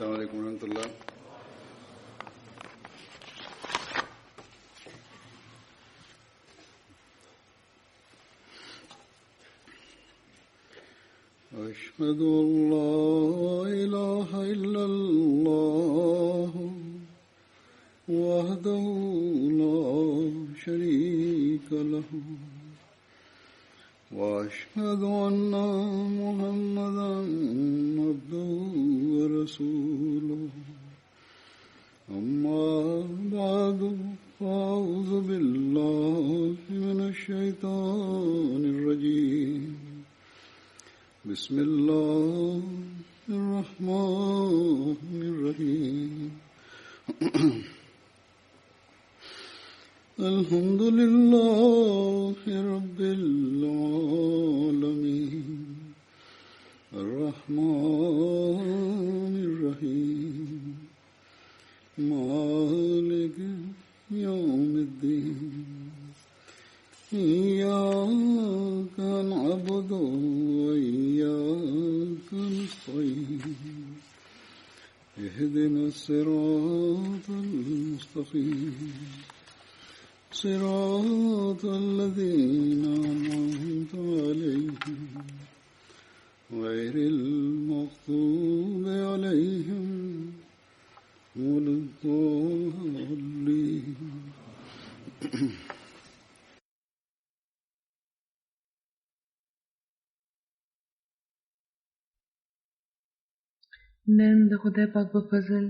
السلام عليكم ورحمة الله. أشهد أن لا إله إلا الله وحده لا شريك له وأشهد أن محمدا عبده ورسوله أما بعد فأعوذ بالله من الشيطان الرجيم بسم الله الرحمن الرحيم الحمد لله رب العالمين الرحمن الرحيم مالك يوم الدين إياك نعبد وإياك نستعين اهدنا الصراط المستقيم صراط الذين أنعمت عليهم غير المغضوب عليهم ولا الضالين. نن د خدای پاک په فضل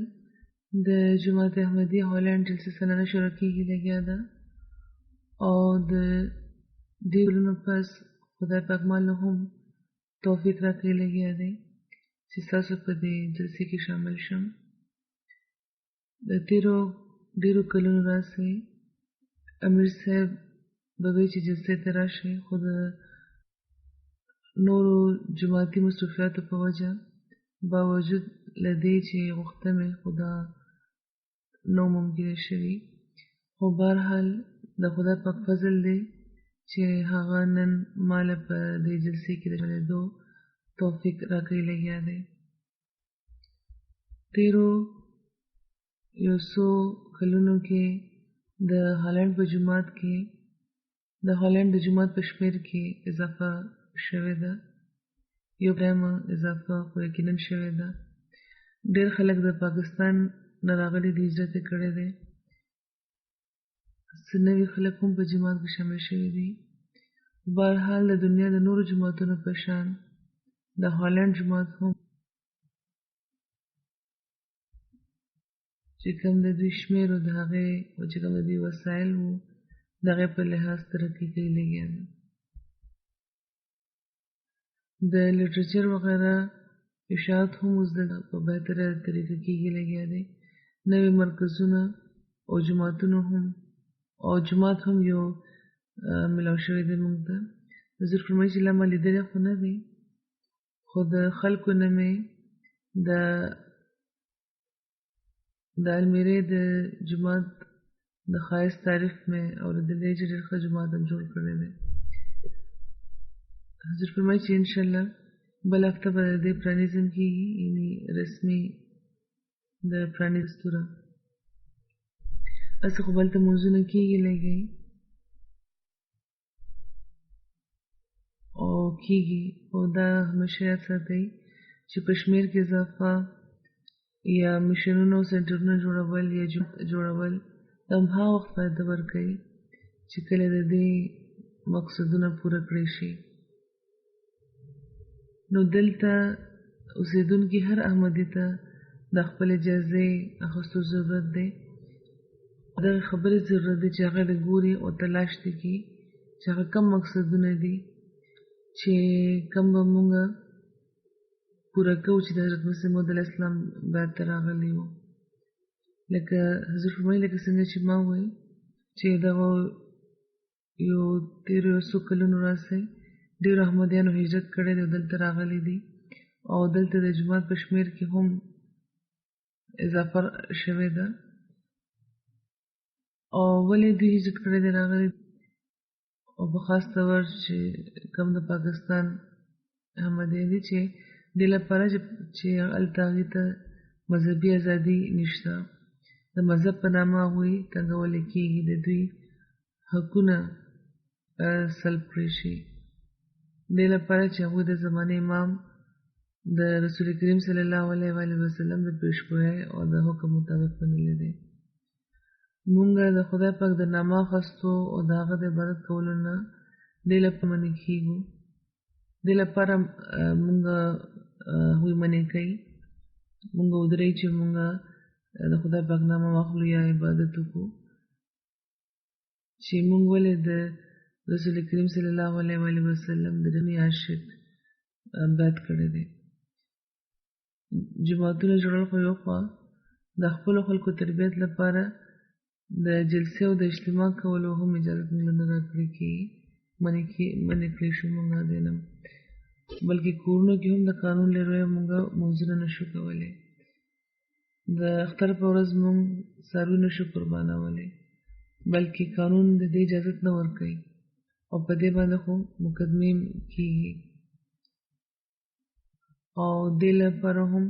د جماعت احمدیه هالند جلسه سننه شروع کیږي لګیا ده او د دې ورونو پس خدای پاک مالو هم توفیق راکړي لګیا دی چې تاسو په دې جلسې کې شامل شم. د تیرو ډیرو کلونو راځي امیر صاحب به وی چې جلسې ته راشي خو د نورو جماعتي مصروفیاتو په وجه باوجود لدې چې غوښته مې خدا نو ممکن شوي خو بهرحال د خدای پاک فضل دی چې هغه نن مال په دې جلسې کې د شاملېدو توفیق راکړی لګیا دی. تیرو یو څو کلونو کې د هالند په جماعت کې د هالند د جماعت په شمېر کې اضافه شوې ده، یو درېیمه اضافه خو یقیناً شوې ده. ډېر خلک د پاکستان نه راغلي دي، هجرت یې کړی دی. څه نوي خلک هم په جماعت کې شامل شوي دي. بهرحال د دنیا د نورو جماعتونو په شان د هالند جماعت هم چې کوم د دوی شمېر او د هغې او چې کوم د دوی وسایل وو د هغې په لحاظ ترقي کوي لګیا ده. د لټریچر وغیره اشاعت هم اوس په بهتره طریقه کېږي لګیا دی. نوې مرکزونه او جماعتونه هم او جماعت هم یو ملاو شوی دی موږ ته. حضور فرمایي چې لا ما لیدلی خو نه دی، خو د خلکو نه مې د المیرې د جماعت د ښایست تعریف مې اورېدلی چې ډېر ښه جماعت هم جوړ کړی دی. حضور فرمایي چې انشاءالله بل هفته به د دې پرانیزم کېږي، یعنې رسمي د پرانیستوره هسې خو بلته موضوعونه کېږي لګی او کېږي او دا همیشه یاد ساتئ چې په شمېر کې اضافه یا مشنونه او سنټرونه جوړول یا جوړول دا هماغه وخت فایده ورکوي چې کله د دې مقصدونه پوره کړی شي. نو دلته اوسېدونکي هر احمدي ته د خپل اجازې اخیستو ضرورت دی. دغه خبرې ضرورت دی چې هغه د ګوري او تلاش دی کړي چې هغه کم مقصدونه دي چې کم به مونږ پوره کوو چې د حضرت مسیح موعود علیه السلام بعد ته راغلی وو. لکه حضور فرمایي لکه څنګه چې ما وویل چې دغه یو تېرو یو څو کلونو راځي ډېرو احمدیانو هجرت کړی دی او دلته راغلی دي او دلته د جماعت په شمېر کې هم اضافه شوې ده. او ولې دوی هجرت کړی دی راغلی او په خاص طور چې کوم د پاکستان احمدیان دي چې دې لپاره چې هلته هغوی ته مذهبي ازادي نشته. د مذهب په نامه هغوی تنګول کېږي، د دوی حقونه سلب کړی شي. دې لپاره چې هغوی د زمانې امام د رسول کریم صلی الله علیه وسلم د پیشګویۍ او د حکم مطابق منلی دی. مونږ د خدای پاک د نامه اخیستو او د هغه د عبادت کولو نه دې لپاره منع کېږو. دې لپاره مونږ هغوی منع کوي. مونږ ودرئ چې مونږ د خدای پاک نامه واخلو یا عبادت وکړو، چې مونږ ولې د رسول کریم صلی الله علیه وسلم د دنیا عاشق بیعت کړی دی. جماعتونه جوړول خو یو خوا، د خپلو خلکو تربیت لپاره د جلسې او د اجتماع کولو هم اجازت موږ نه راکړی کېږي، منع کړی شو موږ دی نه، بلکې کورونو کې هم د قانون له رویه موږ لمونځونه نشو کولی. د اختر په ورځ موږ څاروي نشو قربانولی، بلکې قانون د دې اجازت نه ورکوي او په دې باندې خو مقدمې کېږي. او دې لپاره هم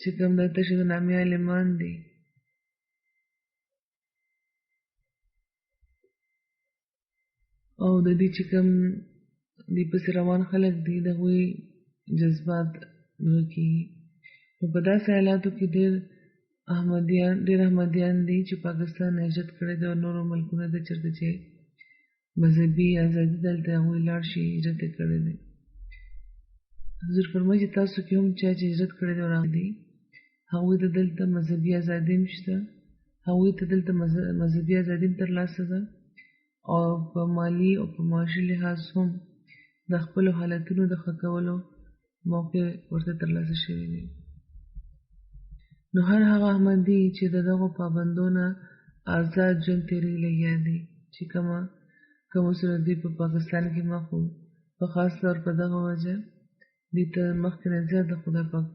چې کوم د تشه د نامې عالمان دي او د دې چې کوم دې پسې روان خلک دي د هغوی جذبات نه کېږي. نو په داسې حالاتو کې ډېر احمدیان دي چې پاکستان هجرت کړی دی او نورو ملکونو ته چېرته چې مذهبي ازادي دلته هغوی لاړ شي هجرت یې کړی دی. حضور فرمایي چې تاسو کې هم چا چې هجرت کړی دی او راغلی دی هغوی ته دلته مذهبي ازادي هم شته، هغوی ته دلته مذهبي ازادي هم ترلاسه ده او په مالی او په معاشي لحاظ هم د خپلو حالتونو د ښه کولو موقع ورته ترلاسه شوی دی. نو هر هغه احمدي چې د دغو پابندو نه آزاد ژوند تېرې لګیا دی چې کومو سره دوی په پاکستان کې مخ وو، په خاص طور په دغه وجه دوی ته مخکې نه زیات د خدای پاک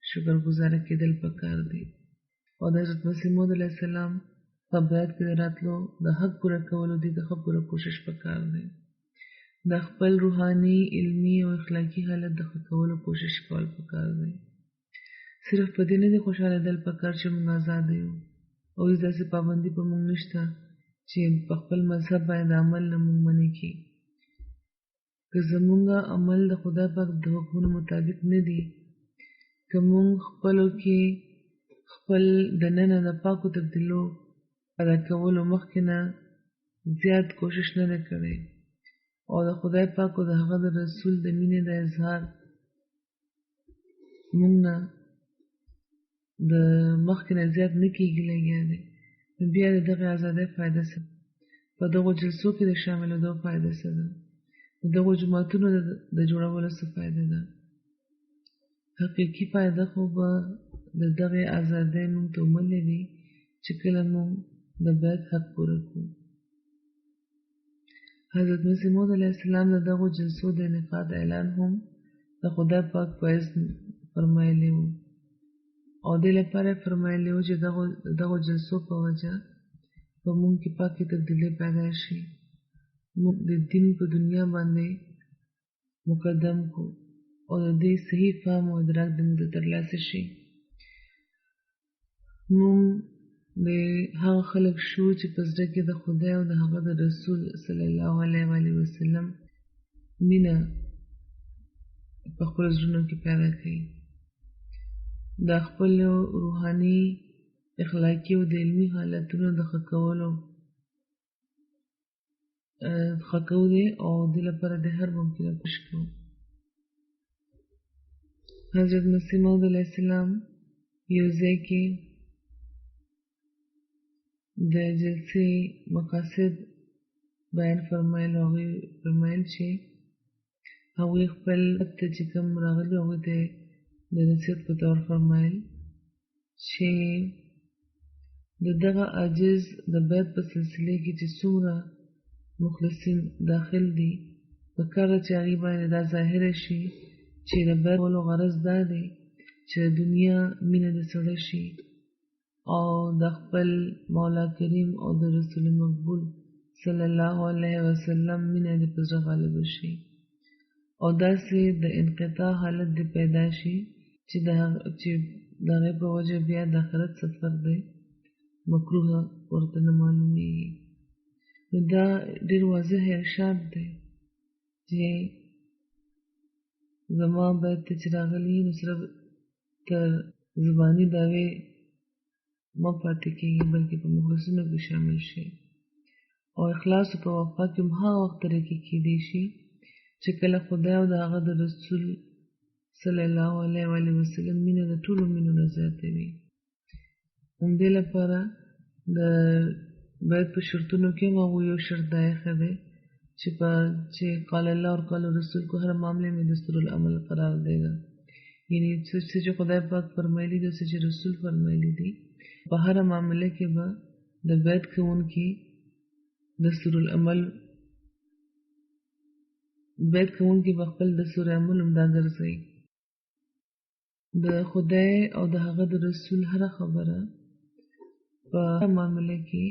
شکر ګزاره کېدل پکار دی او د حضرت مسیح موعود علیه السلام په بیعت کې د راتلو د حق پوره کولو دوی ته ښه پوره کوشش پکار دی. د خپل روحاني، علمي او اخلاقي حالت د ښه کولو کوشش کول پکار دی. صرف په دې نه دی خوشحالېدل پکار چې موږ آزاد یو او هېڅ داسې پابندي په موږ نشته چې په خپل مذهب باندې د عمل نه موږ منع کړي. که زموږ عمل د خدای پاک د حکمونو مطابق نه دی، که موږ خپلو کې خپل دننه د پاکو تبدیلو ادا کولو مخکې نه زیات کوشش نه دی کړی او د خدای پاک او د هغه د رسول د مینې د اظهار موږ نه د مخکې نه زیات نه کېږي لګیا دی، نو بیا د دغې ازادۍ فایده څه ده؟ په دغو جلسو کې د شاملېدو فایده څه ده؟ د دغو جوماتونو د جوړولو څه فایده ده؟ حقیقي فایده خو به د دغې ازادۍ موږ ته وموندلی وي چې کله موږ د بیعت حق پوره کړو. حضرت مسیح موعود علیه السلام د دغو جلسو د انعقاد اعلان هم د خدای پاک په اذن فرمایلی و او دې لپاره یې فرمایلی و چې دغو جلسو په وجه په موږ کې پاکې تبدیلۍ پیدا شي، موږ د دین په دنیا باندې مقدم کړو او د دې صحیح فهم او ادراک د موږ ترلاسه شي. موږ د هغه خلک شو چې په زړه کې د خدای او د هغه د رسول صلی الله علیه وسلم مینه په خپلو زړونو کې پیدا کړي. د خپلو روحاني، اخلاقي او د علمي حالتونو د ښه کوو دی او دې لپاره د هر ممکنه کوشش کوو. حضرت مسیح موعود علیه السلام یو ځای کې د جلسې مقاصد بیان فرمایل او هغوی فرمایل چې هغوی خپل ته چې کوم راغلي هغوی ته د نصیحت په طور فرمایل چې د دغه عاجز د بیعت په سلسلې کې چې څومره مخلصین داخل دي پکار ده چې هغوی باندې دا ظاهره شي چې د بیعت کولو غرض دا دی چې د دنیا مینه د سړی شي او د خپل مولا کریم او د رسول مقبول صلی الله علیه وسلم مینه د په زړه غالبه شي او داسې د انقطاع حالت د پیدا شي چې د هغې په وجه بیا د آخرت سفر دی مکروه ورته نه معلومیږي. نو دا ډېر واضح ارشاد دی چې زما بیت ته چې راغلي نو صرف تر زباني دعوې مه پاتې کېږي بلکې په مخلصینو کې شامل شي. او اخلاص په وفا کې هم هغه وخت طریقې کېدی شي چې کله خدای او د هغه د رسول صلی الله علیه وسلم مینه د ټولو مینو نه زیاته وي. همدې لپاره د بیت په شرطونو کې هم هغوی یو شرط دا ایښی دی چې قال الله اور قال رسول کو هر معاملے میں دستور العمل قرار دے گا. یعنی څه چې خدای پاک فرمایلی دي څه چې رسول فرمایلی دي په هر معاملې کې به د بیت کوونکي دستور العمل بیت کوونکي به خپل دستور عمل همدا ګرځوي. د خدای او د هغه د رسول هر خبره په معاملې کې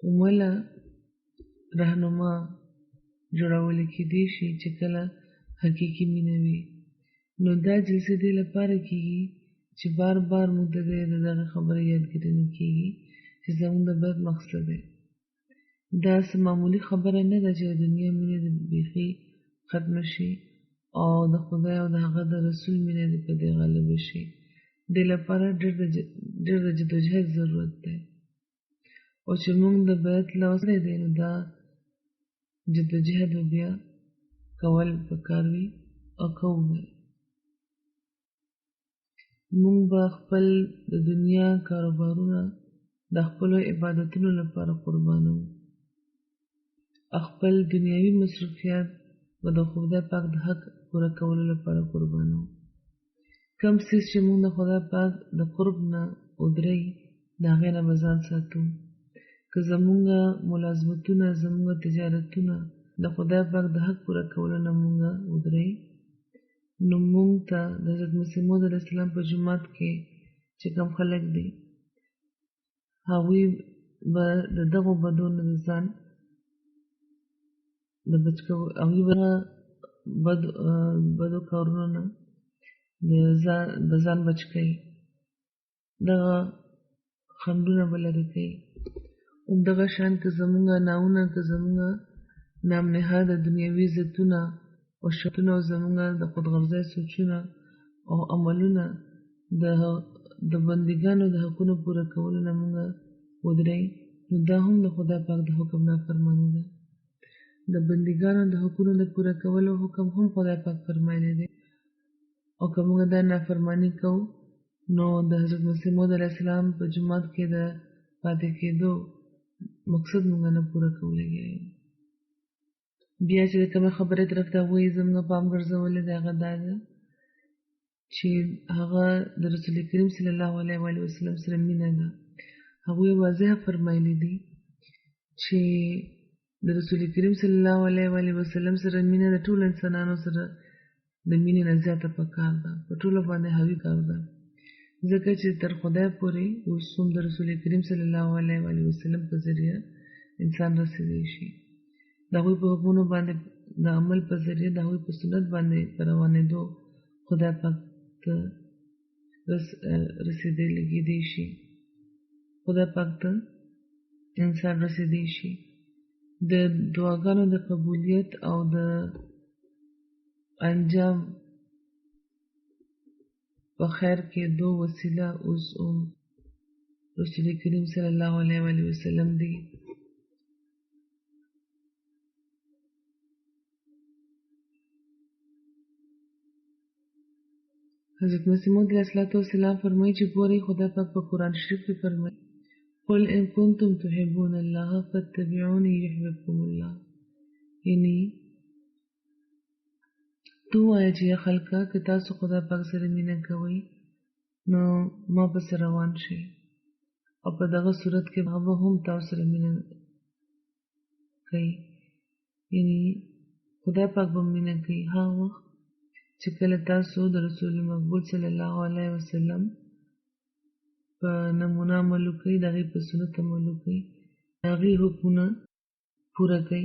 عمله رهنما جوړول کېدی شي چې کله حقیقي مینه وي. نو دا جلسې دې لپاره کېږي چې بار بار موږ د دغه خبرې یادګیري کېږي چې زموږ د بیت مقصد دی. دا څه معمولي خبره نه ده چې د دنیا مینه د بیخي ختمه شي او د خدای او د هغه د رسول مینه دې په دې غالبه شي. دې لپاره ډېر د جدوجهد ضرورت دی. او چې موږ د بیت لوس دی نو دا جدوجهد بیا کول پکار وي او کوو. موږ به خپل د دنیا کاروبارونه د خپلو عبادتونو لپاره قربانو. خپل دنیاوي مصروفیات به د خدای پاک د حق پوره کولو لپاره قربانو. کم څیز چې موږ د خدای پاک د قرب نه ودرئ د هغې نه به ځان ساتو. که زموږ ملازمتونه زموږ تجارتونه د خدای پاک د حق پوره کولو نه موږ ودرئ نو موږ ته د حضرت مسیح موعود علیه السلام په جومات کې چې کوم خلک دي هغوی به د دغو بدو نه د ځان د بچ کولو هغوی به بدو کارونو نه د ځان بچ کوي. دغه خنډونه به لرې کوي. همدغه شان که زموږ ناونه که زموږ نام نهاده دنیوي عزتونه او شرطونه او زموږ د خودغرضۍ سوچونه او عملونه د بندګانو د حقونو پوره کولو نه موږ ودرئ نو دا هم د خدای پاک د حکم نافرماني ده. د بندګانو د حقونو د پوره کولو حکم هم خدای پاک فرمایلی دی. او که موږ دا نافرماني کوو نو د حضرت مسیح موعود علیه السلام په جومات کې د پاتې کېدو مقصد موږ نه پوره کولی. بیا چې د کومې خبرې طرف ته هغوی زموږ پام ګرځولی دی هغه دا ده چې هغه د رسول کریم صلی الله علیه وسلم سره مینه ده. هغوی واضح فرمایلی دي چې د رسول کریم صلی الله علیه وسلم سره مینه د ټولو انسانانو سره د مینې نه زیاته پکار ده، په ټولو باندې حاوي کار ده، ځکه چې تر خدای پورې اوس هم د رسول کریم صلی الله علیه وسلم په ذریعه انسان رسېدی شي. د هغوی په حکمونو باندې د عمل په ذریعه د هغوی په سنت باندې په روانېدو خدای پاک ته رسېدلی شي، خدای پاک ته انسان رسېدی شي. د دعاګانو د قبولیت او د انجام په خیر کې دو وسیله اوس هم رسول کریم صلی الله علیه وسلم دی. حضرت مسیح موعود علیه السلام فرمایي چې ګورئ خدای پاک په قرآن شریف کې فرمایي قل ان کنتم تحبون الله فاتبعوني یحببکم الله. یعنی تو وایه چې خلکه که تاسو خدای پاک سره مینه کوئ نو ما پسې روان شئ او په دغه صورت کې هغه هم تاسو سره مینه کوي. یعنی خدای پاک به مینه کوي هغه وخت چې کله تاسو د رسول مقبول صلی الله علیه وسلم په نمونه عمل وکړئ، د هغې په سنت عمل وکړئ، د هغې حکمونه پوره کړئ.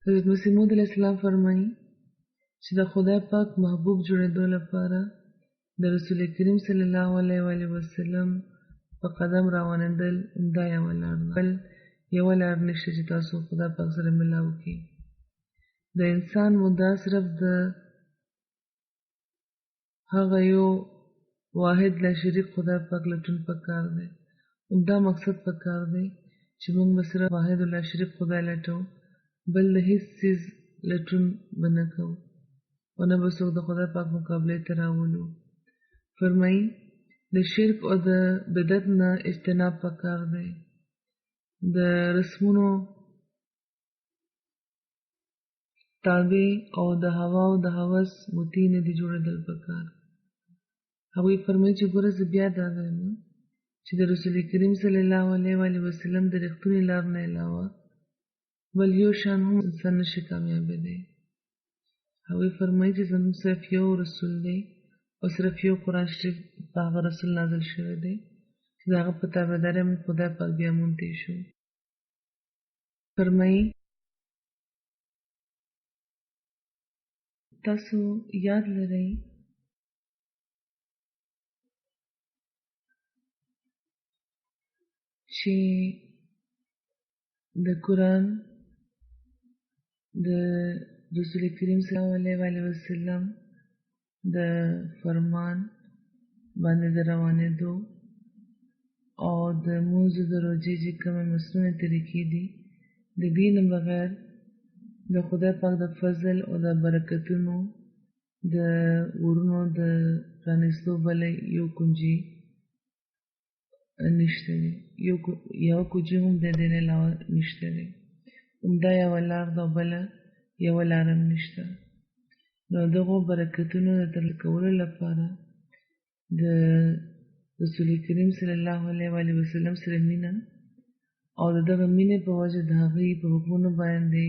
حضرت مسیح موعود علیه السلام فرمایي چې د خدای پاک محبوب جوړېدو لپاره د رسول کریم صلی الله علیه و آله وسلم په قدم روانېدل دا یوه لار ده. بل یوه لار نشته چې تاسو خدای پاک سره ملاو کړي. د انسان مدعا صرف د هغه یو واحد لا شریک خدای پاک لټون پکار دی. همدا مقصد پکار دی چې موږ به صرف واحد لا شریک خدای لټو، بل د هیڅ څیز لټون به نه کوو او نه به څوک د خدای پاک مقابلې ته راولو. فرمایي د شرک او د بدعت نه اجتناب پکار دی. د رسمونو تابع او د هوا او د هوس مطیع نه دي جوړېدل پکار. هغوی فرمایي چې ګوره زه بیا دا وایم چې د رسول کریم صلی الله علیه و آله وسلم د رښتونې لار نه علاوه بل یو شان هم انسان نشي کامیابېدی. هغوی فرمایي چې زموږ صرف یو رسول دی او صرف یو قرآن شریف په هغه رسول نازل شوی دی چې د هغه په تابعدارۍ موږ خدای پاک بیا مونتی شو. فرمایي تاسو یاد لرئ چې د قرآن د رسول کریم صلی الله علیه و آله وسلم د فرمان باندې د روانېدو او د موضوع د روجې چې کومه مسنونې طریقې دي د دې نه بغیر د خدای پاک د فضل او د برکتونو د ورونو د پرانیستو بله یو کنجي نشته دی. یو کنجي هم د دې نه علاوه نشته دی. همدا یوه لار ده او بله یوه لار هم نشته. نو دغو برکتونو د ترلاسه کولو لپاره د رسول کریم صلی الله علیه و آله وسلم سره مینه او د دغه مینې په وجه د هغوی په حکمونو باندې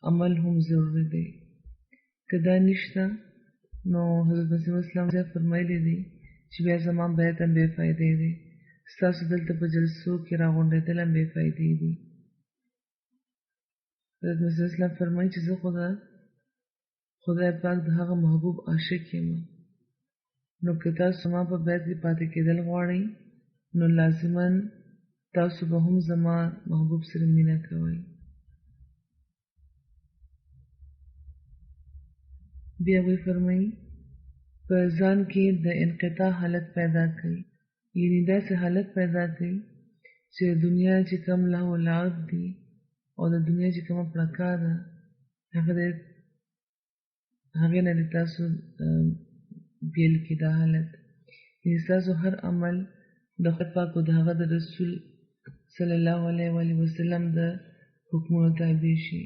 عمل هم ضروري دی. که دا نشته نو حضرت مسیح اسلام فرمایلی دی چې بیا زما بیعت هم بې فایدې دی. ستاسو دلته په جلسو کې راغونډېدل هم بې فایدې دي. حضرت مسیح اسلام فرمایي چې زه خدای پاک د هغه محبوب عاشق یم. نو که تاسو ما په بیعت کې پاتې کېدل غواړئ نو لازما تاسو به هم زما محبوب سره مینه کوئ. بیا وی فرمایي په ځان کې د انقطاع حالت پیدا کړئ، یعنې داسې حالت پیدا کړئ چې دنیا چې کوم لهو و لعب دي او د دنیا چې کومه پړکا ده هغې نه د تاسو بیل کې دا حالت، یعنې ستاسو هر عمل د خدای پاک او د هغه د رسول صلی الله علیه و آله وسلم د حکمونو تابع شي.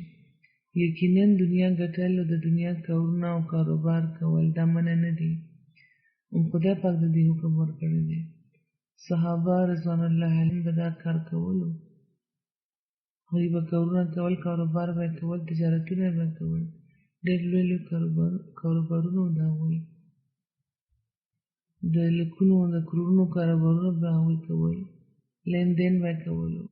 یقینا دنیا ګټل او د دنیا کارونه او کاروبار کول دا منع نه دي. خدای پاک د دې حکم ورکړی دی. صحابه رضوان الله علیهم به دا کار کولو. هغوی به کارونه کول، کاروبار به کول، تجارتونه به کول، ډېر لوی لوی کاروبارونه د هغوی د لکونو او د کرورونو کاروبارونه به هغوی کول، لین دین به کولو،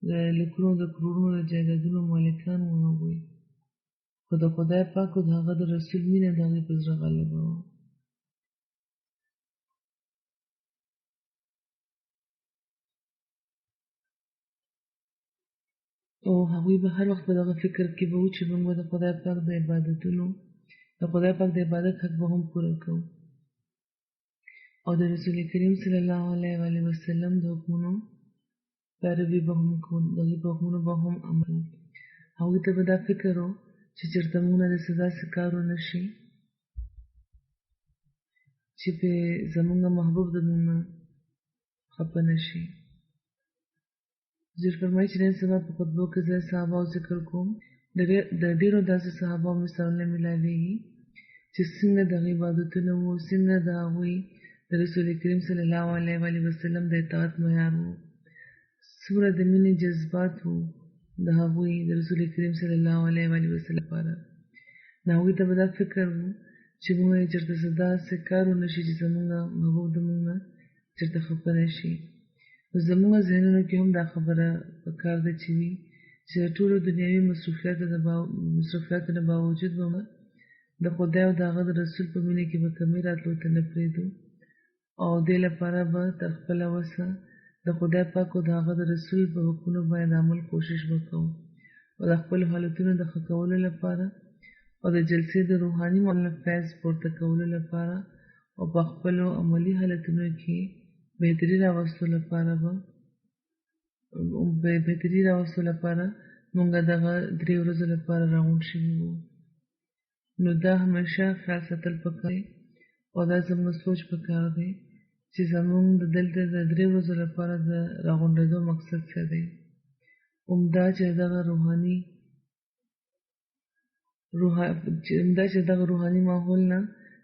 د لکونو او د کرورونو د جایدادونو مالکان وو هغوی. خو د خدای پاک او د هغه د رسول مینه د هغوی په زړه غالبه وه. او هغوی به هر وخت په دغه فکر کې به وو چې موږ به د خدای پاک د عبادتونو د خدای پاک د عبادت حق به هم پوره کوو او د رسول کریم صلی الله علیه و آله وسلم د حکمونو پیروي به هم کوو، د هغوی په حکمونو به هم عمل کوو. هغوی ته به دا فکر و چې چېرته موږ نه داسې داسې کار ونه شي چې پرې زموږ محبوب د موږ نه خفه نه شي. حضور فرمایي چې نن سبا په خطبو کې زه صحابهو ذکر کوم. د ډېرو داسې صحابهو مثالونه میلاویږي چې څنګه د هغوی عبادتونه وو، څنګه د هغوی د رسول کریم صلی الله علیه و آله وسلم د اطاعت معیار وو، څومره د مینې جذبات وو د هغوی د رسول کریم صلی الله علیه و آله وسلم لپاره. نو هغوی ته به دا فکر وو چې موږ یې چېرته څه داسې کار ونه شي چې زموږ محبوب د موږ نه چېرته خفه نه شي. زموږ ذهنونو کې هم دا خبره پکار ده چې وي چې د ټولو دنیوي مصروفیاتو نه باوجود به د خدای او د هغه د رسول په مینه کې به کمی راتلو ته نه پرېږدو او دې لپاره به تر خپله وسه د خدای پاک او د هغه د رسول په حکمونو باندې عمل کوشش وکړو او د خپلو حالتونو د ښه کولو لپاره او د جلسې د روحاني معامله فیض پورته کولو لپاره او په خپلو عملي حالتونو کې بهتري راوستو لپاره مونږ دغه 3 ورځو لپاره راغونډ شوي وو. نو دا همیشه خیال ساتل پکار دی او دا زموږ سوچ پکار دی چې زموږ د دلته د 3 ورځو لپاره د راغونډېدو مقصد څه دی. عمده چې دغه روحاني ماحول نه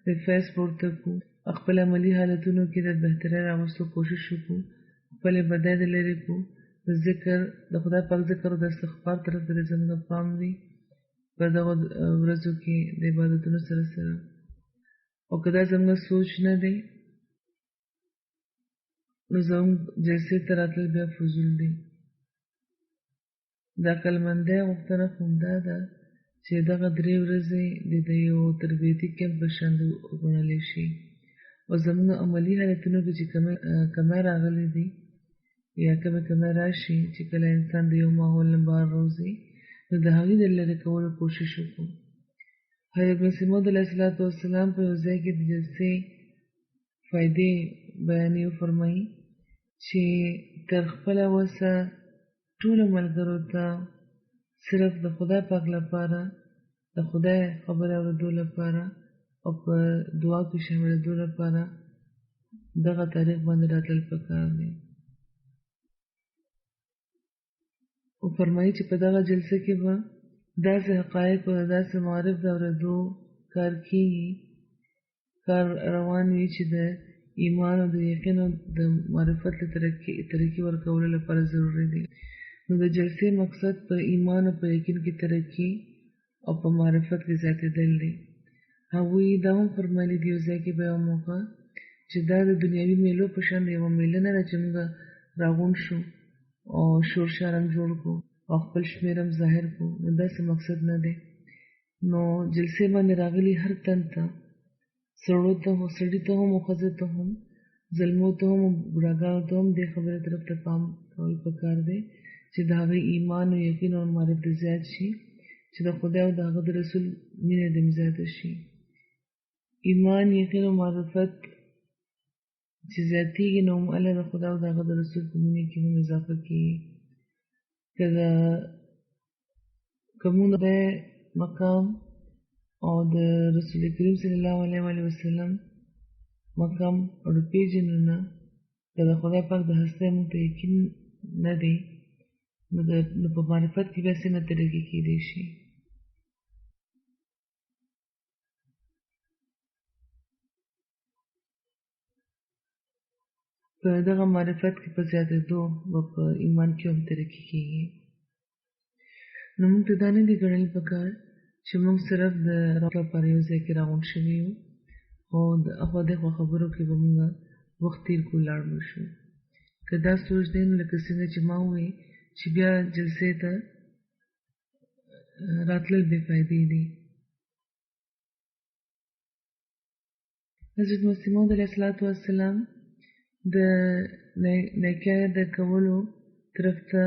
د فیض پورته کړو، خپل عملي حالتونو کې د بهترۍ راوستو کوشش وکړو، خپلې بدۍ د لرې کړو، د خدای پاک ذکر او د استغفار طرف ته زموږ پام وي په دغه ورځو کې د عبادتونو سره او که دا زموږ سوچ نه دی نو زموږ جلسې ته راتلل بیا فضول دی. د عقلمندۍ غوښتنه خو همدا ده چې دغه 3 ورځې د یو تربیتي کیمپ په شان وګڼلی شي او زموږ عملي حالتونو کې چې کمی راغلی دي یا کمی راشي چې کله انسان د یو ماحول نه بهر راوځي نو د هغې د لرې کولو کوشش وکړو. حضرت مسیح موعود علیه السلام په یو ځای کې د جلسې فایدې بیانې وفرمایي چې تر خپله وسه ټولو ملګرو ته صرف د خدای پاک لپاره د خدای خبرې اورېدو لپاره او په دعا کې شاملېدو لپاره دغه تاریخ باندې راتلل پکار دی. او فرمایي چې په دغه جلسه کې به داسې حقایق او داسې معارف د اورېدو کار روان وي چې د ایمان او د یقین او د معرفت له ترقي ورکولو لپاره ضروري دي. نو د جلسې مقصد په ایمان او په یقین کې ترقي او په معرفت کې زیاتېدل دی. هغوی دا هم فرمایلي دي یو ځای کې به یو موقع چې دا د دنیاوي میلو په شان د یوه میله نه ده چې موږ راغونډ شو او شور شرم جوړ کړو او خپل شمېر هم ظاهر کړو. نو داسې مقصد نه دی. نو جلسې باندې راغلي هر تن ته، سړي ته هم او ښځو ته هم، زلمو ته هم او بوډاګانو ته هم دې خبرې طرف ته پام کول پکار دی چې د هغوی ایمان او یقین او معرفت دې زیات شي، چې د خدای او د هغه د رسول مینه دې زیاته شي. ایمان، یقین او معرفت چې زیاتېږي نو هماغله د خدای او د هغه د رسول په مینه کې هم اضافه کېږي. که موږ د مقام او د رسول کریم صلی الله علیه وسلم مقام ورپېژنو نه، که د خدای پاک د هستۍ موږ ته یقین نه دی نو په معرفت کې بیا څنګه ترقي کېدی شي. په دغه معرفت کې په زیاتېدو به په ایمان کې هم ترقي کېږي. نو موږ ته دا نه دي ګڼل پکار چې موږ صرف د راغلو لپاره یو ځای کې راغونډ شوي یو او د اخوا دېخوا خبرو کې به موږ وخت تېر کړو لاړ به شو. که دا سوچ دی نو لکه څنګه چې ما وویل چې بیا جلسې ته راتلل بې فایدې دي. حضرت مسیح موعود علیه السلام د نیکۍ د کولو طرف ته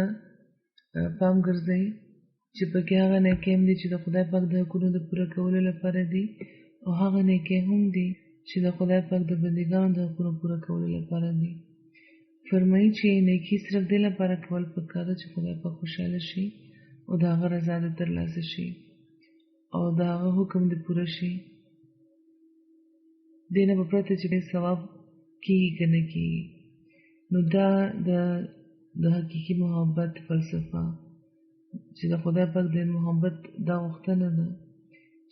پام ګرځوي چې پکې هغه نیکۍ هم دي چې د خدای پاک د حقونو د پوره کولو لپاره دي او هغه نیکۍ هم دي چې د خدای پاک د بندګانو د حقونو پوره کولو لپاره دي. فرمایي چې نیکي صرف دې لپاره کول پکار ده چې خدای پاک خوشحاله شي او د هغه رضا دې ترلاسه شي او د هغه حکم دې پوره شي. دې نه به پرته چې ډېر ثواب کېږي که نه کېږي. نو دا د حقیقي محبت فلسفه چې د خدای پاک د محبت دا غوښتنه ده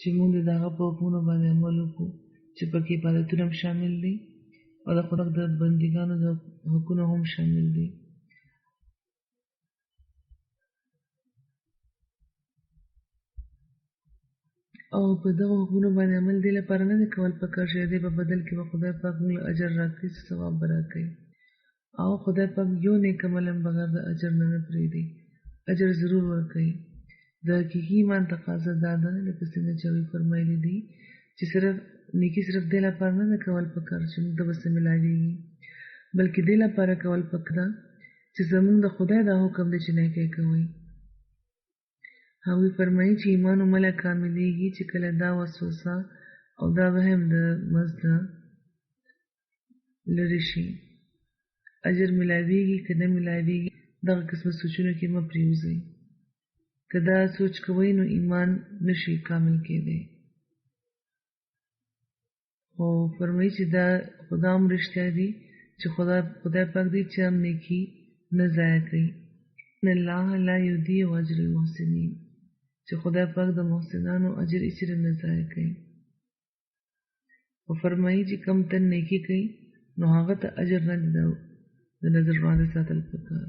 چې موږ د هغه په حکمونو باندې عمل وکړو چې پکې عبادتونه هم شامل دي او د خدای د بندګانو د حقونو هم شامل دي. او په دغه حکمونو باندې عمل دې لپاره نه دی کول پکار چې دې په بدل کې به خدای پاک موږ اجر راکړي، ثواب به راکړي. او خدای پاک یو نیک عمل هم بغیر د اجر نه پرېږدي، اجر ضرور ورکوي. د حقیقي ایمان تقاضا دا ده لکه څنګه چې هغوی فرمایلی دي چې نیکي صرف دې لپاره نه ده کول پکار چې موږ ته به څه میلاویږي، بلکې دې لپاره کول پکار ده چې زموږ د خدای دا حکم دی چې نیکي کوئ. هغوی فرمایي چې ایمان عمله کاملیږي چې کله دا وسوسه او دا وهم د مزده لرې شي. اجر میلاویږي که نه میلاویږي دغه قسمه سوچونو کې مه پرېوځئ. که دا سوچ کوئ نو ایمان نشي کامل کېدی. خو فرمایي چې دا خدا هم رښتیا دي چې خدای پاک دی چې هم نیکي نه ضایع کوي. ان الله لا یضیع اجر المحسنین، چې خدای پاک د محسنانو اجر هیڅ نه ضایع کوي. او فرمایي چې کم تن نیکي کوي نو هغه ته اجر نه دی د نظر وړاندې ساتل پکار.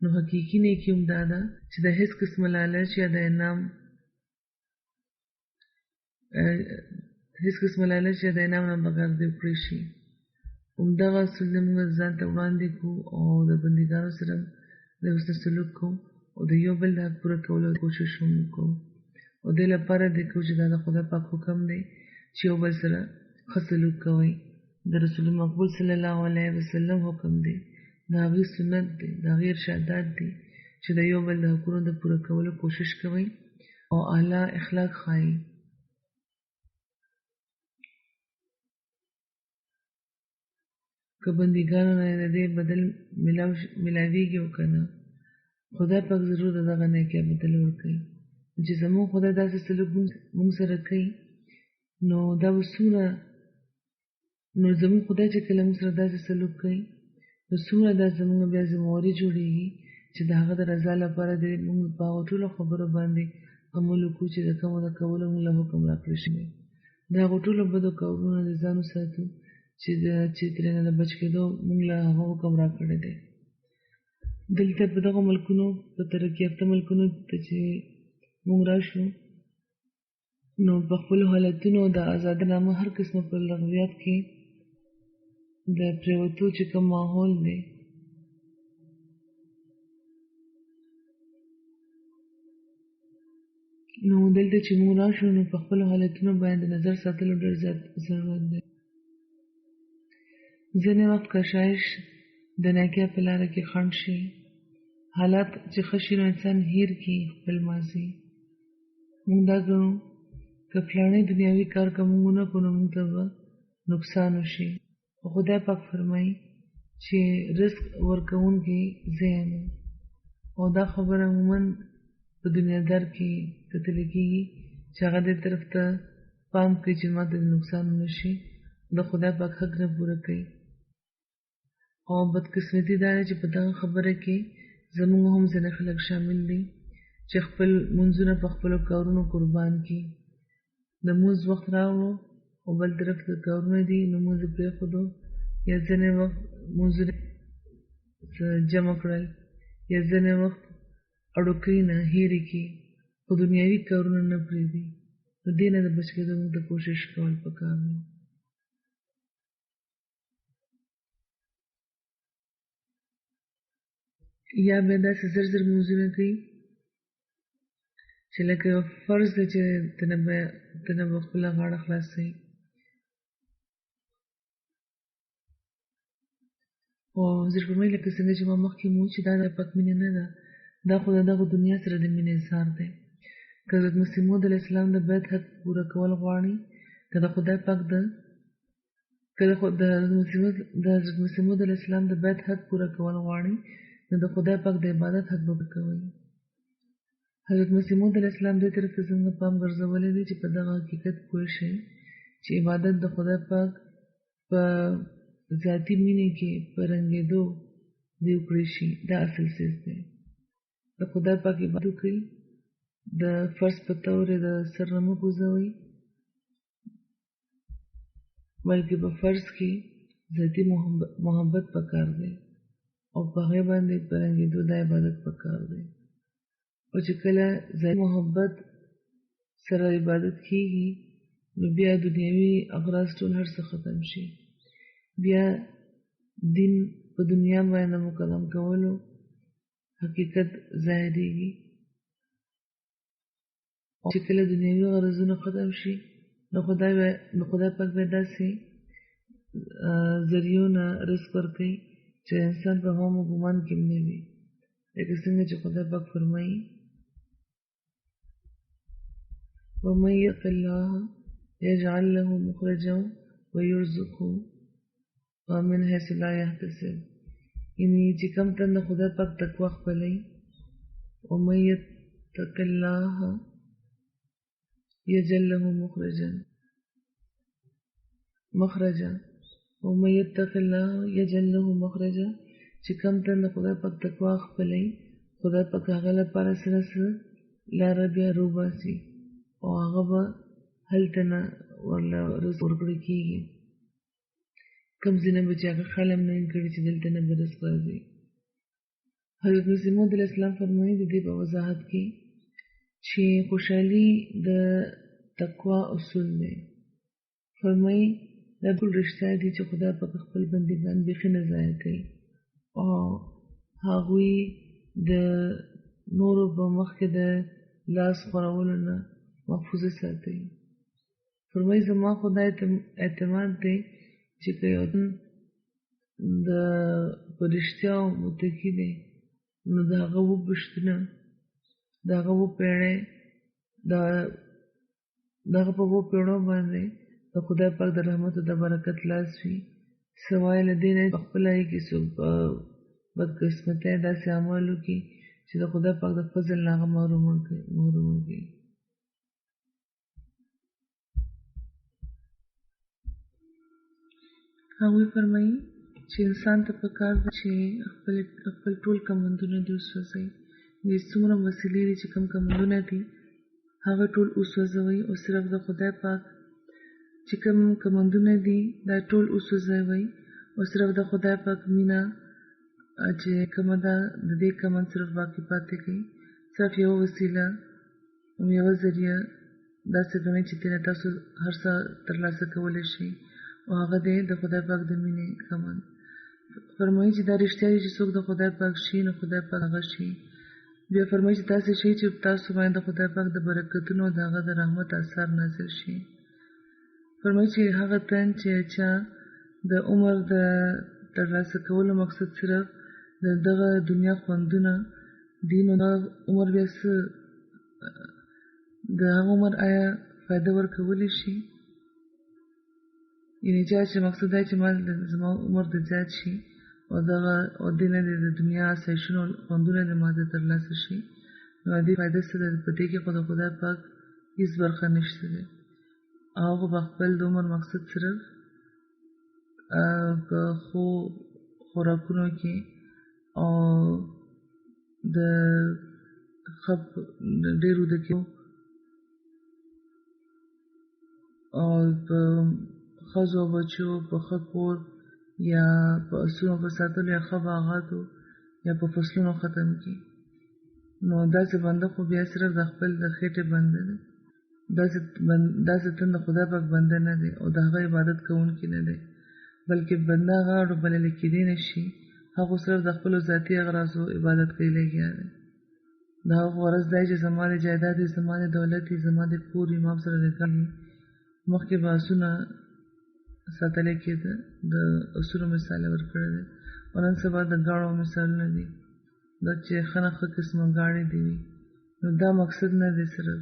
نو حقیقي نیکي هم دا ده چې د هیڅ قسمه لالچ یا د انعام نه بغیر دې وکړی شي. همدغه اصول دې موږ ځان ته وړاندې کړو او د بندګانو سره د حسن سلوک کوو او د یو بل د حق پوره کولو کوشش هم وکړو او دې لپاره دې کوو چې دا د خدای پاک حکم دی چې یو بل سره ښه سلوک کوئ. د رسول مقبول صلی الله علیه وسلم حکم دی، د هغې سنت دی، د هغې ارشادات دی چې د یو بل د حقونو د پوره کولو کوشش کوئ او اعلی اخلاق ښایي. که بندګانو نه د دې بدل میلاویږي او که نه، خدای پاک ضرور د دغه نیکۍ بدل ورکوي. چې زموږ خدای داسې سلوک موږ سره کوي نو دا به څومره، نو زموږ خدای چې کله موږ سره داسې سلوک کوي نو څومره دا زموږ بیا ذمهواري جوړېږي چې د هغه د رضا لپاره دې موږ په هغو ټولو خبرو باندې عمل وکړو چې د کومو د کولو موږ له حکم راکړل شوی. د هغو ټولو بدو کارونو نه ځان وساتو چې ترېنه د بچ کېدو موږ له هغه حکم راکړی دی. دلته په دغو ملکونو، په ترقي یافته ملکونو ته چې موږ راشو نو په خپلو حالتونو د ازادۍ نامه هر قسمه په لغویات کې د پرېوتو چې کوم ماحول دی نو دلته چې موږ راشو نو په خپلو حالتونو باندې د نظر ساتلو ډېر زیات ضرورت دی. ځینې وخت کشایش د نیکۍ په لاره کې خنډ شي، حالات چې ښه شي نو انسان هیر کړي خپل ماضي. موږ دا ګڼو که فلانی دنیاوي کار که موږ ونه کړو نو موږ ته به نقصان وشي. خو خدای پاک فرمایي چې رزق ورکوونکی زه یم او دا خبره عموماً په دنیادار کې کتلی کېږي چې هغه دې طرف ته پام کوي چې ما ته نقصان ونه شي، د خدای پاک حق نه پوره کوي. او بدقسمتي دا ده چې په دغه خبره کې زموږ هم ځینې خلک شامل دي چې خپل منځونه په خپلو کارونو قربان کړي. د مونځ وخت راوړو او بل طرف ته کارونه دي نو مونځ یې پرېښودو، یا ځینې وخت مونځونه جمع کړل، یا ځینې وخت اړوکۍ نه هېرې کړي خو دنیاوي کارونه نه پرېږدي. نو دې نه د بچ کېدو موږ ته کوشش کول پکار دی. یا بیا داسې زر زر مونځونه کوي چې لکه یو فرض دی چې تنه به خپله غاړه خلاصوي او حضور فرمایي لکه څنګه چې ما مخکې مو چې دا د پاک مینه نه ده، دا خو د دغه دنیا سره د مینې اظهار دی. که حضرت مسیح موعود علیه السلام د بیت حق پوره کول غواړي، که د خدای پاک د حضرت مسیح موعود علیه السلام د بیت حق پوره کول غواړي نو د خدای پاک د عبادت حق به کوي. حضرت مسیح موعود علیه السلام دې طرف ته څنګه پام ګرځولی دی چې په دغه حقیقت پوه شئ چې عبادت د خدای پاک په ذاتي مینې کې په رنګېدو دې وکړی شي. دا اصل څیز دی. د خدای پاک عبادت وکړئ، د فرض په طور د سر نه مه ګوځوئ بلکې په فرض کې ذاتي محبت پکار دی او په هغې باندې په رنګېدو دا عبادت پکار دی. او چې کله ذاتي محبت سره عبادت کېږي نو بیا دنیاوي اغراض ټول هر څه ختم شي، بیا دین په دنیا باندې مقدم کولو حقیقت ظاهرېږي چې کله دنیوي غرضونه ختم شي نو خدای پاک به داسې ذریعونه رزق ورکوي چې انسان په هم ګمان کې نه وي. لکه څنګه چې خدای پاک فرمایي وَمَن يَتَّقِ اللَّهَ يَجْعَل لَّهُ مَخْرَجًا وَيَرْزُقْهُ وَمِنْ حَيْثُ لَا يَحْتَسِبُ. یعنی چې کوم تنده خدای پاک تقوا خپلوي وَمَن يَتَّقِ اللَّهَ يَجْعل لَّهُ مخرجا وَمَن يَتَّقِ اللَّهَ يَجْعل لَّهُ مخرجا. چې کوم تنده خدای پاک تقوا خپلوي خدای پاک هغه لپاره سره لاره بیا روباسي او هغه به هلته نه ورله رزق ورکړل کېږي. کوم ځای نه به چې هغه خیال هم نه وي کړی چې دلته نه به رزق راځي. حضرت مسیح موعود علیه السلام فرمایي د دې په وضاحت کې چې خوشحالي د تقوا اصول دی. فرمایي دا ټول رښتیا دي چې خدای پاک خپل بندګان بیخي نه ضایع کوي او هغوی د نورو په مخ کې د لاس خورولو نه محفوظه ساتي. فرمایي زما خدای ته اعتماد دی چې که یو د په رښتیا متقي دی نو د هغه وبشتونه د هغه وپېړۍ د هغه په وپېړو باندې د خدای پاک د رحمت او د برکت لاس وي. سوای له دې نه پخپله یې کې څوک په بدقسمتۍ داسې عمل وکړي چې د خدای پاک د فضل نه هغه محروم کړي. هغوی فرمایي چې انسان ته پکار ده چې خپل ټول کمندونه دې وسوځوي. دې څومره وسیلې دي چې کوم کمندونه دي هغه ټول وسوځوي او صرف د خدای پاک چې کوم کمندونه دي دا ټول وسوځوي او صرف د خدای پاک مینه چې کومه ده د دې کمند صرف باقي پاتې کوي. صرف یوه وسیله یوه ذریعه داسې ګڼئ چې ترې تاسو هر څه ترلاسه کولی شئ او هغه دی د خدای پاک د مینې کمند. فرمایي چې دا رښتیا دي چې څوک د خدای پاک شي نو خدای پاک هغه شي. بیا فرمایي چې داسې شي چې تاسو باندې د خدای پاک د برکتونو او د هغه د رحمت اثر نازل شي. فرمایي چې هغه تن چې چا د عمر د ترلاسه کولو مقصد صرف د دغه دنیا خوندونه دي نو دا عمر بیا څه د هغه عمر آیا فایده ورکولی شي؟ یعنې چا چې مقصد دی چې زما عمر د زیات شي او دې نه د دنیا آسایشونو خوندونه د ما د ترلاسه شي نو د دې فایده څه ده؟ په دې کې خو د خدای پاک هېڅ برخه نشته دی. هغه په خپل د عمر مقصد صرف په ښو خوراکونو کې او د ډېر وده کې او په ښځو او بچو په ښه کور یا په اسونو په ساتلو یا ښه باغاتو یا په فصلونو ختم کړي. نو داسې بنده خو بیا صرف د خپل د خېټې بنده دی. داسې تن د خدای پاک بنده نه دی او د هغه عبادت کوونکی نه دی بلکې بنده هغه اړو بللی کېدی نه شي هغه صرف د خپلو ذاتي اغراضو عبادت کوي لګیا دی. د هغه غرض دی چې زما د جایداد وي زما د دولت وي زما د کور وي ما سره نکاح وي. مخکې به اسونه ساتلی کېده د اسونو مثال یې ورکړی دی او نن سبا د ګاړو مثالونه دي دا چې ښه نه ښه قسمه ګاړې دي وي. نو دا مقصد نه دی صرف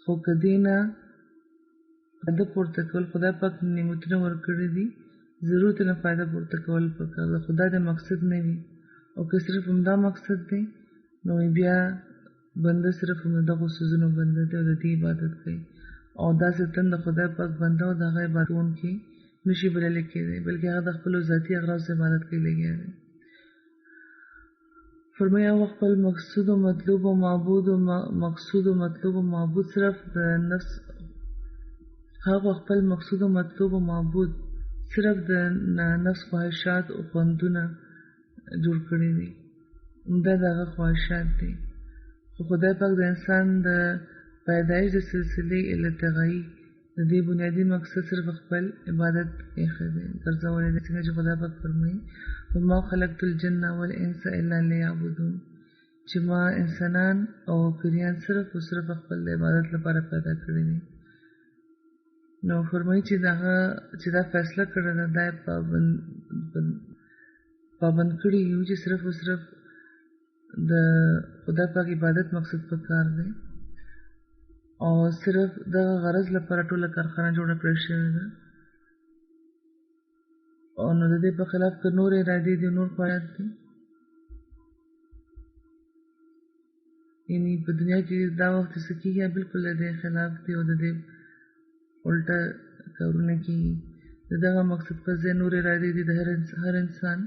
خو که دې نه فایده پورته کول خدای پاک نعمتونه ورکړي دي ضرور ترې نه فایده پورته کول پکار ده. خو دا د مقصد نه وي او که صرف همدا مقصد دی نو بیا بنده صرف همدغو څیزونو بنده دی او د دې عبادت کوي او داسې تن د خدای پاک بنده او د هغه عبادت کوونکی نشي بللی کېدی بلکې هغه د خپلو ذاتي اغراضو عبادت کوي لګیا دی. فرمایي هغه خپل مقصود و مطلوب و معبود صرف د نفس هغه خپل مقصود و مطلوب و معبود صرف د نفس خواهشات او خوندونه جوړ کړي دي. دا د هغه خواهشات دي خو خدای پاک د انسان د پیدایش د سلسلې التغایي د دې بنیادي مقصد صرف خپل عبادت ایښی دی ګرځولی دی. څنګه چې خدای پاک فرمایي وما خلقت الجن والانس الا لیعبدون چې ما انسانان او پیریان صرف او صرف خپل د عبادت لپاره پیدا کړی دي. نو فرمایي چې دا فیصله کړې ده دا پابند کړي یو چې صرف او صرف د خدای پاک عبادت مقصد په کار دی او صرف د غرض لپاره ټوله کارخانه جوړه کړې شوې ده. او نو د دې په خلاف که نور ارادې دي نور خواهشات دي، یعنی په دنیا کې دا وخت څه کېږي بالکل د دې خلاف دي او د دې الټه کارونه کېږي. د دغه مقصد په ځای نور ارادې دي د هر انسان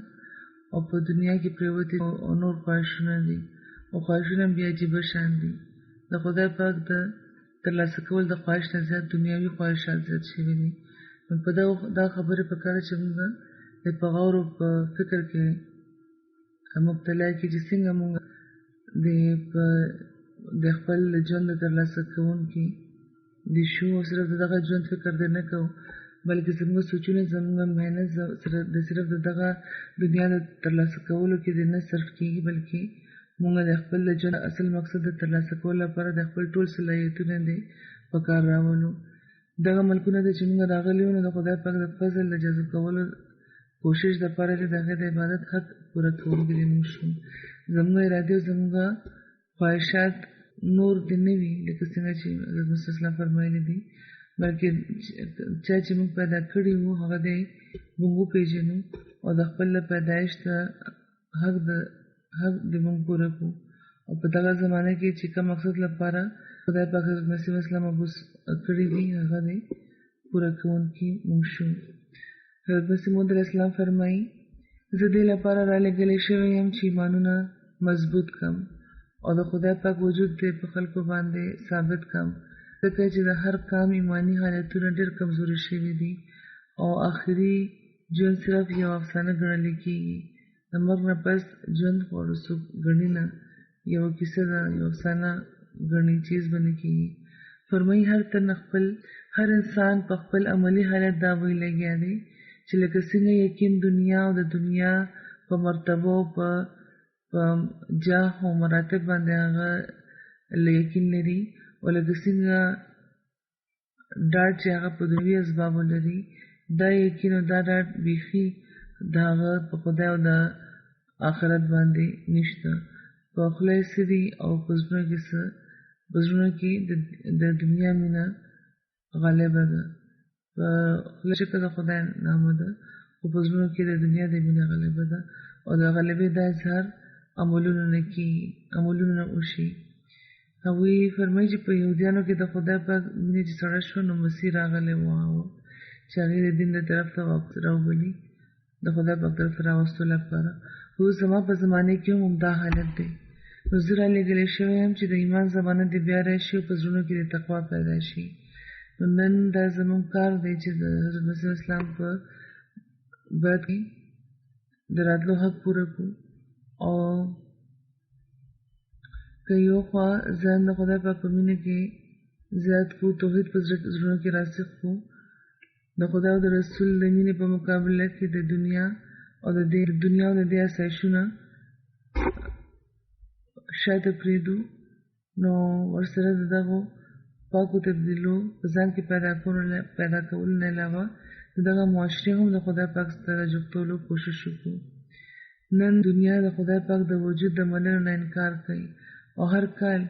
او په دنیا کې پرېوتې او نور خواهشونه دي او خواهشونه بیا عجیبه شان دي. د خدای پاک د ترلاسه کول د خواهش نه زیات دنیاوي خواهشات زیات شوي دي. نو په دا خبرې په کار چې موږ د په غور او په فکر کې مبتلا کړي چې څنګه موږ د خپل ژوند د ترلاسه کوونکي د شو او صرف دغه ژوند فکر دی نه کوو، بلکې زموږ سوچونه زموږ محنت د صرف دغه دنیا د ترلاسه کولو کې نه صرف کېږي، بلکې موږ د خپل ژوند اصل مقصد د ترلاسه کولو لپاره د خپل ټول صلاحیتونه دی په کار راولو. دغه ملکونه د چې موږ راغلي یو نو د خدای پاک د فضل د جذب کولو کوشش دپاره چې د هغې د عبادت حق پوره کوونکي دې موږ شو. زموږ ارادې او زموږ خواهشات نور دې نه وي لکه څنګه چې حضرت محمد صلی الله علیه وسلم فرمایلي دي، بلکې چا چې موږ پیدا کړي وو هغه دی موږ وپېژنو او د خپل پیدایش د حق د موږ پوره کړو. او په دغه زمانه کې چې کوم مقصد لپاره خدای پاک حضرت مسیح اسلام مبعوث کړي دي هغه دی پوره کوونکي موږ شو. حضرت مسیح موعود علیه السلام فرمایي زه دې لپاره رالېږلی شوی یم چې ایمانونه مضبوط کړم او د خدای پاک وجود دې په خلکو باندې ثابت کړم، ځکه چې د هر قام ایمانی حالتونه ډېر کمزوري شوي دي او آخري ژوند صرف یو افسانه ګڼل کېږي. د مرګ نه پس ژوند خو څوک ګڼي نه، یو کیسه ده، یو افسانه ګڼي، چیز به نه کېږي. فرمایي هر انسان په خپل عملي حالت دا وی لګیا دی چې لکه څنګه یقین دنیا او د دنیا په مرتبو په جاه او مراتب باندې هغه یقین لري او لکه څنګه ډاډ چې هغه په دنیوي اسبابو لري، دا یقین او دا ډاډ بیخي د هغه په خدای او د آخرت باندې نشته. په خوله یې څه دي او په زړونو کې د دنیا مینه غالبه ده. په خوله چې د خدای نامه ده خو په زړونو کې د دنیا د مینه غالبه ده او د غالبې دا اظهار عملونو نه وشي. هغوی فرمایي چې په یهودیانو کې د خدای پاک مینه چې سړه شوه نو مسیح راغلی و چې هغې د دین د طرف ته راوبلي د خدای پاک طرف ته راوستو لپاره. اوس زما په زمانې کې هم دا حالت دی. نو زه رالېږلی شوی یم چې د ایمان زمانه دې بیا راشي او په زړونو کې د تقوا پیدا شي. نو نن دا زموږ کار دی چې د حضرت مسیح اسلام په بعد کې د راتلو حق پوره کړو او که یو خوا ځان د خدای پاک په مینه کې زیات کړو، توحید په زړونو کې راسخ کړو، د خدای او د رسول د مینې په مقابله کې د دنیا او د دې آسایشونه شاته پرېږدو، نو ورسره د دغو پاکو تبدیلو په ځان کې پیدا کولو نه علاوه د دغه معاشرې هم د خدای پاک سره جوړولو کوشش وکړو. نن دنیا د خدای پاک د وجود د منلو نه انکار کوي او هر کال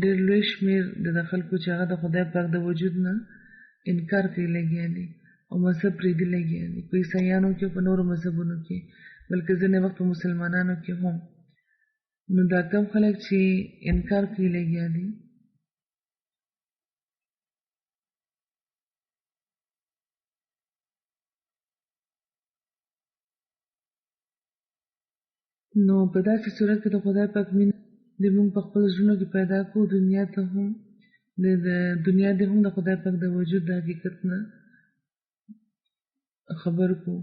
ډېر لوی شمېر د خلکو چې هغه د خدای پاک د وجود نه انکار کوي لګیا دي او مذهب پرېږدي لګیا دي، په عیسایانو کې په نورو مذهبونو کې، بلکې ځینې وخت په مسلمانانو کې هم. نو دا کم خلک چې انکار کوي لګیا دي نو په داسې صورت کې د خدای پاک مینه د موږ په خپل زړونو کې پیدا کړو، دنیا دې هم د خدای پاک د وجود د حقیقت نه خبر کړو.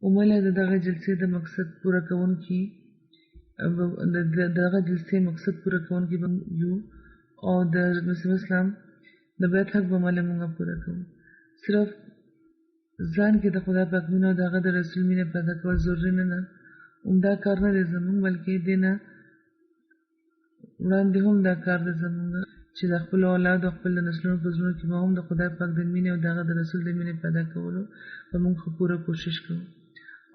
عمله د دغه جلسې د مقصد پوره کوونکي به یو او د حضرت مسیح اسلام د بیعت حق به مله موږ پوره کوو. صرف ځان کې د خدای پاک مینه او د هغه د رسول مینه پیدا کول ضروري نه ده. دا کار نه دی زموږ، بلکې دې نه وړاندې هم دا کار د زمونږ چې د خپل اولاد او خپل نسلونو په زړونو کې به هم د خدای پاک د مینې او دغه د رسول د مینې پیدا کولو به موږ پوره کوشش کوو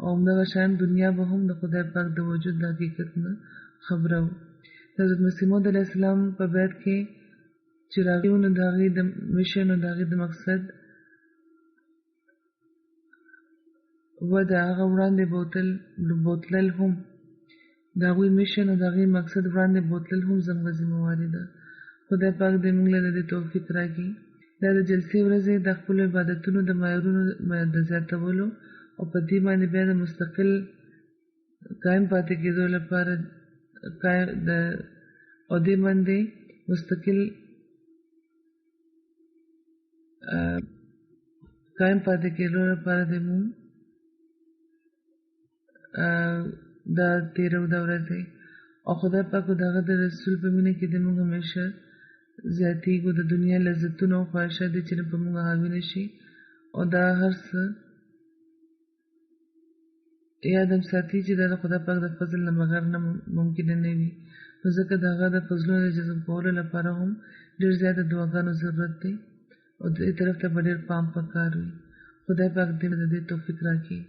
او همدغه شان دنیا به هم د خدای پاک د وجود د حقیقت نه خبره وو. د حضرت مسیح موعود علیه السلام په بیت کې چې راغلي وو نو د هغې د میشن او د هغې د مقصد و د هغه وړاندې بوتلل هم د هغوی میشن او د هغې مقصد وړاندې بوتلل هم زموږ ذمهواري ده. خدای پاک دې موږ له دې توفیق راکړي. دا د جلسې ورځې د خپلو عبادتونو د معیارونو د زیاتولو او په دې باندې بیا د مستقل قایم پاتې کېدو لپاره او دې باندې مستقل قایم پاتې کېدو لپاره د موږ دا تیرو دا ورځې او خدای پاک د هغه د رسول په مینه کې د موږ همیشه زیاتېږو. د دنیا لذتونه او خواهشات دي چې په موږ حاوي نه شي او دا هر څه یاد هم ساتي چې دا د خدای پاک د فضل نه بغیر نه ممکن نه وي. نو ځکه د هغه د فضلونو د جذب کولو لپاره هم ډېر زیاته دعاګانو ضرورت دی او دې طرف ته به ډېر پام پکار وي. خدای پاک دې د دې توفیق راکړي.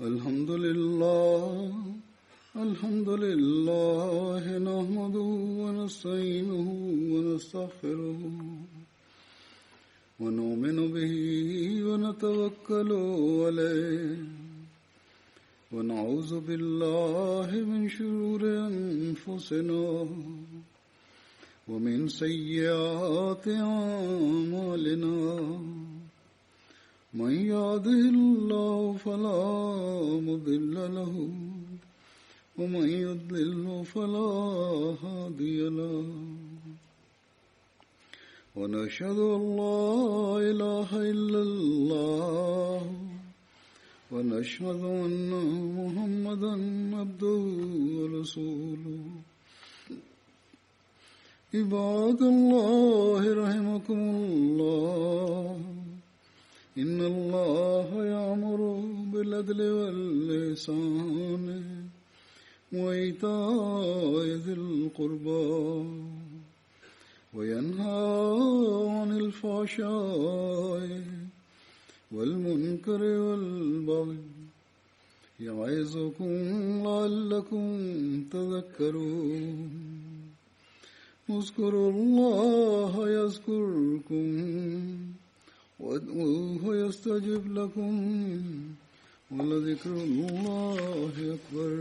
الحمد لله نحمده ونستعينه ونستغفره ونؤمن به ونتوكل عليه ونعوذ بالله من شرور أنفسنا ومن سيئات أعمالنا. من يهده الله فلا مضل له ومن يضلل فلا هادي له ونشهد أن لا إله إلا الله ونشهد أن محمدا عبده ورسوله. عباد الله رحمكم الله إن الله يأمر بالعدل والإحسان وإيتاء ذي القربى وينهى عن الفحشاء والمنكر والبغي يعظكم لعلكم تذكرون. اذكروا الله يذكركم وادعوه يستجب لكم ولذكر الله أكبر.